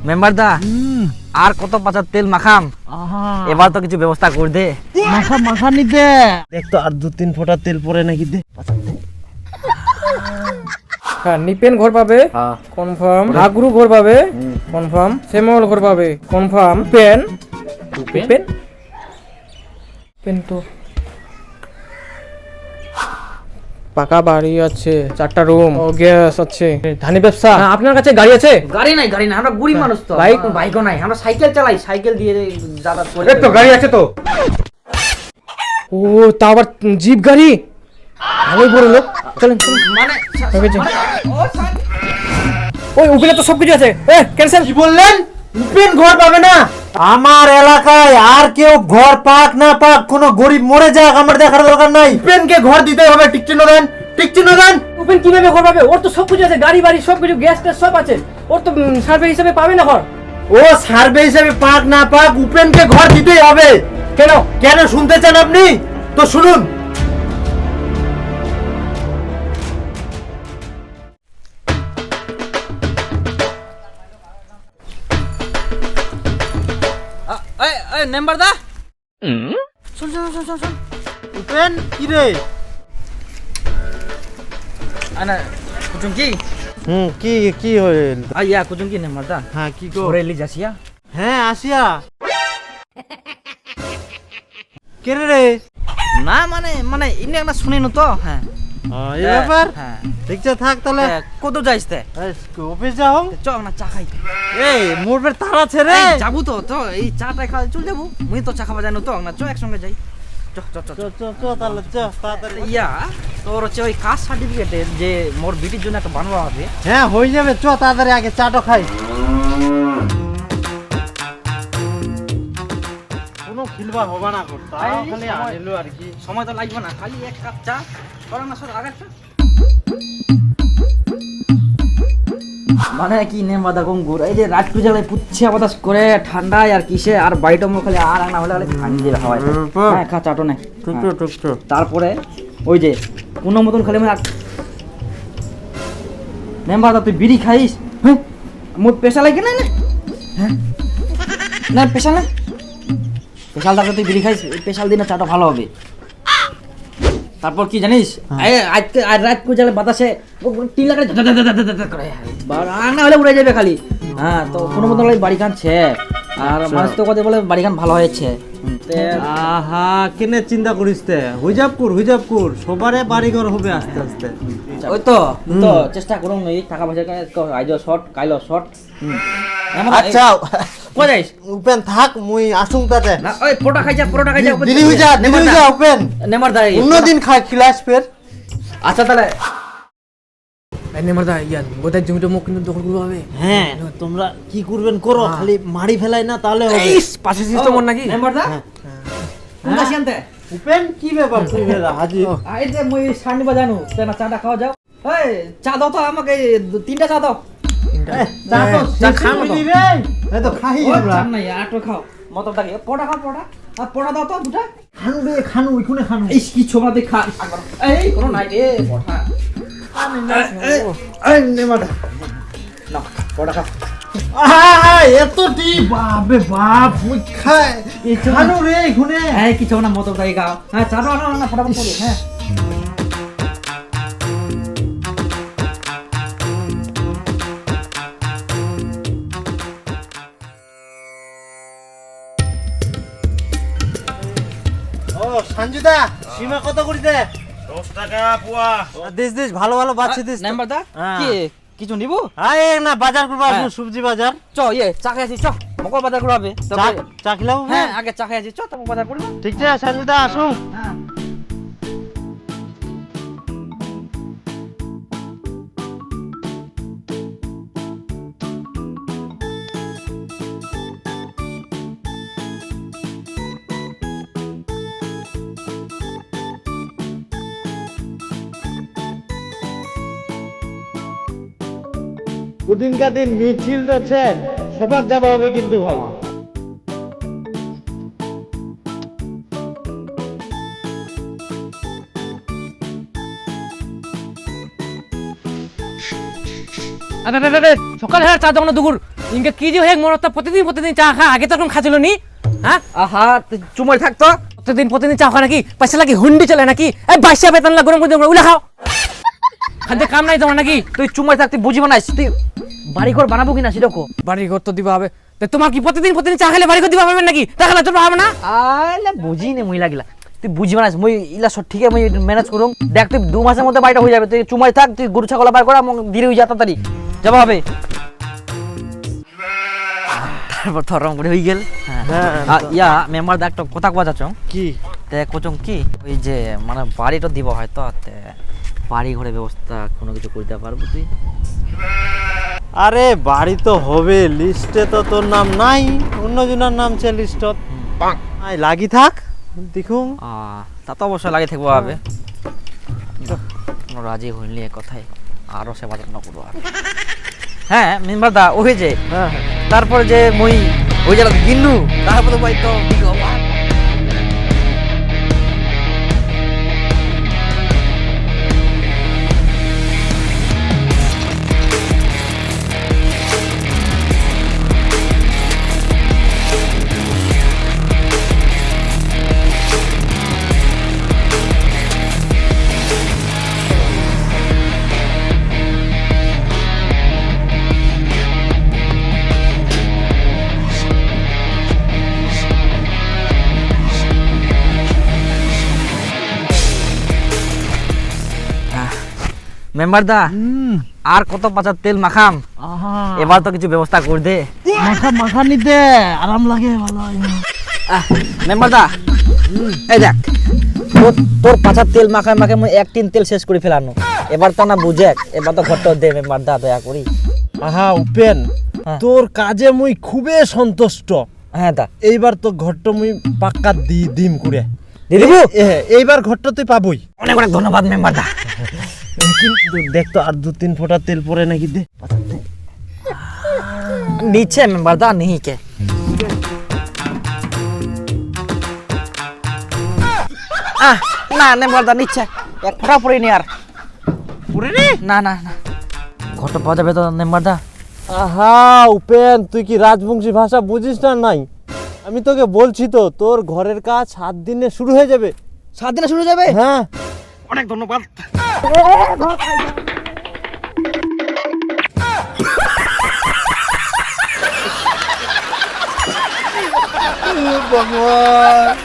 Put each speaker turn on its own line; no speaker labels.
Member দা আর কত পাচার তেল মাখাম, এবার তো কিছু ব্যবস্থা করে দে।
মাখা নিতে দেখ তো আর 2-3 ফোঁটা তেল পরে নাকি দে।
হ্যাঁ, নিপেন ঘর পাবে কনফার্ম, হাগরু ঘর পাবে কনফার্ম, শ্যামল ঘর পাবে কনফার্ম, পেন পেন পেন তো পাকা বাড়ি আছে, 4টা রুম, ও গ্যাস আছে, ধানি ব্যবসা। আপনার কাছে গাড়ি আছে?
গাড়ি নাই, আমরা গরিব মানুষ তো, বাইকও নাই, আমরা সাইকেল চালাই, সাইকেল দিয়ে যাতায়াত করি।
তো গাড়ি আছে তো। ও তা আবার জিপ গাড়ি, ভালোই বড় লোক। চলেন
মানে
ওই উপরে তো সবকিছু আছে। ক্যান্সেল।
কি বললেন? উপেন ঘর পাবে না? আমার এলাকায় আর কেউ ঘর পাক না পাক, কোনো গরিব মরে যাক আমার দেখার দরকার নাই। উপেনকে ঘর দিতে হবে। টিক চিহ্ন দেন, টিক চিহ্ন দেন।
উপেন কিভাবে ঘর পাবে? ওর তো সবকিছু আছে, গাড়ি বাড়ি সবকিছু, গ্যাস ট্যাস সব আছে। ওর তো সার্ভে হিসেবে পাবে না ঘর।
ও সার্ভে হিসেবে পাক না পাক, উপেনকে ঘর দিতেই হবে।
কেন
কেন শুনতে চান আপনি? তো শুনুন।
মেম্বার দা শুন শুন শুন শুন শুন
উপেন কি রে?
আনা কুচুং কি
কি কি হইল?
আইয়া কুচুং কি মেম্বার দা?
হ্যাঁ কি গো?
ঘরে এলি যাসিয়া?
হ্যাঁ আসিয়া। কে রে?
না মানে মানে ইনি একটা শুনিনু তো। হ্যাঁ
এই ব্যাপার।
হ্যাঁ
দেখছে থাক তাহলে।
কত যাইস তে?
অফিস যাও।
চ না চা খাই।
এই মোরবের তারা ছেড়ে
যাবো তো, তো এই চাটা খাওয়া চল যাবো। মুই তো চা খাওয়া জানো তো না, চ একসঙ্গে যাই। চ চ চ চ
চ তাহলে চ তাড়াতাড়ি।
ইয়া তোর হচ্ছে ওই কাস্ট সার্টিফিকেটে যে মোর বিটির জন্য একটা বানানো হবে।
হ্যাঁ হয়ে যাবে, চ তাড়াতাড়ি আগে চাটো খাই। কোনো খিলবা হবে না করতে, খালি আনিলো আর কি।
সময় তো লাগবে না, খালি এক কাপ চা কর না সর আগে চা। মানে কি নে মাদা কম গুড়, এই যে রাত পূজায় পুচ্ছে বাতাস করে ঠান্ডায় আর কিসে আর বাড়িটা মুখ খালি আর না হলে খালি খানি দিয়ে হাওয়ায়। হ্যাঁ খা চাটো নে। তারপরে ওই যে কোনো মতন খালি মানে মেম্বার তুই বিড়ি খাইস? হ্যাঁ মোর পেশা লাগে না না। হ্যাঁ না পেশা না, পেশাল থাকলে তুই বিড়ি খাইস, পেশাল দিনে চাটা ভালো হবে। তারপর কি জানিস, আজকে আর রাত পূজালে বাতাসে টিলা করে না হলে উড়ে যাবে খালি। হ্যাঁ তো কোনো মতো বাড়ি কানছে আর মানুষ তো কথা বলে বাড়ি কান ভালো হয়েছে।
আহা কেনে চিন্তা করিস তে, হুজাবপুর সবারে বাড়িঘর হবে আস্তে আস্তে।
ওই তো তো চেষ্টা করুন, এই টাকা পয়সা আইজ শর্ট কাইলো শর্ট।
আচ্ছা
কই যাইস?
উপেন থাক, মুই আসুং তাতে।
না ওই পরোটা খাই যা, পরোটা খাই যা।
দিদি হই যা উপেন।
নেমার দাই
অন্যদিন খাই খিলাস ফের।
আচ্ছা তাহলে
নেমার দা ইয়া গোদার জমিটা মুখ কিন্তু দখল করতে হবে।
হ্যাঁ তোমরা কি করবেন করো, খালি মারি ফেলাই না তাহলে হবে।
পাশে সিস্টেম মন নাকি?
নেমার দা কোন কাশিয়ানতে
উপেন কি ব্যাপার তুই ভেলা হাজি?
এই যে মই সানি বাজানো তেনা চাটা খাওয়া যাও। এই চা দাও তো আমাকে, 3টা চা দাও।
চা তো
চা খাও তো।
রে এই তো খাই আমরা।
চা নাই আটো খাও মতটা কি পড়া খাও, পড়া আর পড়া দাও তো দুটা।
খানু রে খানু ওইখানে খানু।
এই কি ছোমা দে খা। এই কোন নাই রে পড়া। এই নেমাটা না পড়া খাও।
এতটি বাপরে বাপ মুই খাই খানু রে এখানে।
এই কি ছোমা মতটা খাও। হ্যাঁ চা দাও না ফটাফট করে। হ্যাঁ
ও সঞ্জুদা সীমা কত করি দে?
10 টাকা পোয়া।
দিস ভালো ভালো বাচ্চা দিস।
নেম্বার দা কি কিছু নিব?
আয় না বাজার করবা, সবজি বাজার।
চ ইয়ে চা খাই আছি, চ মকর বাজার করবে।
চা খিলাও?
হ্যাঁ আগে চা খাই আছি, চ তারপর বাজার করব।
ঠিক আছে সঞ্জুদা আসুন।
হ্যাঁ
দুদিনকার দিন মিছিল যাচ্ছেন, সবার যাওয়া হবে কিন্তু ভালো।
সকালে হ্যাঁ চা দোকানে দুপুর ইনকে কি যে হয়ে মরতা প্রতিদিন চা খা আগে তো এরকম খাচ্ছিল নি হ্যাঁ
আহা তুই চুমাই থাকতো
প্রতিদিন চা খা নাকি পয়সা লাগি হুন্ডি চলে নাকি এই বাইশা বেতন লাগ গরম করে উলা খাও খাদ্যে কাম নাই তোমার নাকি
তুই চুমাই থাক তুই বুঝি বানাইস তুই বাড়ি ঘর বানাবো কিনা সেটা কো
বাড়ি ঘর তো দিবা হবে তো তোমার কি প্রতিদিন চা খেলে বাড়ি ঘর দিবা হবে নাকি টাকা তোর হবে না
আলে বুঝি নে মুই লাগিলা তুই বুঝি বানাইস মুই ইলা সব ঠিক মুই ম্যানেজ করুম দেখ তুই 2 মাসের মধ্যে বাড়িটা হয়ে যাবে তুই চুমাই থাক তুই গরু ছাগল বার করা ধীরে হয়ে যা তাড়াতাড়ি যাবা হবে তারপর থরম করে হয়ে গেল হ্যাঁ ইয়া মেম্বার দা একটা কথা কওয়া যাচ্ছ
কি
তে কোচং কি ওই যে মানে বাড়িটা দিব হয়তো তে বাড়ি ঘরে ব্যবস্থা কোনো কিছু করতে পারবো তুই
আরে বাড়ি তো হবে লিস্টে তো তোর নাম নাই অন্যজনের নাম ছে লিস্টত আই লাগি থাক দেখুম
তা তো অবশ্যই লাগে থাকবো হবে কোনো রাজি হইলি এ কথাই আরো সেবা যত্ন করবো আর হ্যাঁ মেম্বার দা ওই যে তারপর যে মই ওই জায়গা গিন্নু তারপর তো ভাই তো মেম্বার দা আর কত পাচার তেল মাখাম এবার তো কিছু ব্যবস্থা করে দে
মাখা নিতে আরাম লাগে ভালো
মেম্বার দা এই দেখ তোর পাচার তেল মাখায় মাখে মই 1 টিন তেল শেষ করে ফেলানো এবার তো না বুঝে এবার তো ঘরটা দে মেম্বার দা দয়া করি
আহা উপেন তোর কাজে মুই খুবই সন্তুষ্ট
হ্যাঁ দা
এইবার তো ঘরটা মুই পাক্কা দিম করে
দিয়ে দিবো
এইবার ঘরটা তুই পাবই
অনেক অনেক ধন্যবাদ মেম্বার দা
কিন্তু দেখ তো আর 2-3 ফোঁটা তেল পরে নাকি দে
নিচে মেম্বার দা नहीं के না মেম্বার দা নিচে এক ফোঁটা পরে নি আর
পুরে রে
না না না ঘরটা পাওয়া যাবে তো মেম্বার দা
আহা উপেন তুই কি রাজবংশী ভাষা বুঝিস না নাই আমি তোকে বলছি তো তোর ঘরের কাজ 7 দিনে শুরু হয়ে যাবে
7 দিনে শুরু যাবে
হ্যাঁ
অনেক ধন্যবাদ
ভগবান